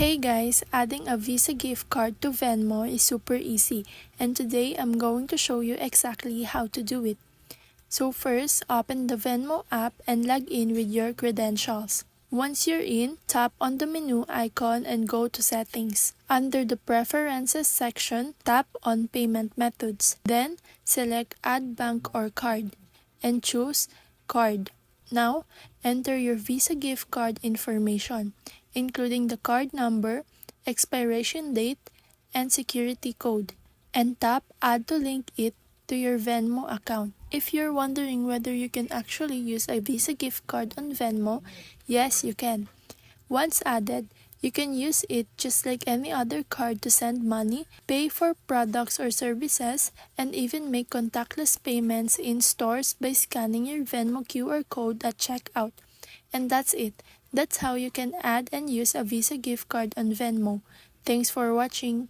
Hey guys, adding a Visa gift card to Venmo is super easy, and today I'm going to show you exactly how to do it. So first, open the Venmo app and log in with your credentials. Once you're in, tap on the menu icon and go to Settings. Under the Preferences section, tap on Payment Methods. Then, select Add Bank or Card and choose Card. Now, enter your Visa gift card information, including the card number, expiration date, and security code, and tap Add to link it to your Venmo account. If you're wondering whether you can actually use a Visa gift card on Venmo, yes, you can. Once added, you can use it just like any other card to send money, pay for products or services, and even make contactless payments in stores by scanning your Venmo QR code at checkout. And that's it. That's how you can add and use a Visa gift card on Venmo. Thanks for watching.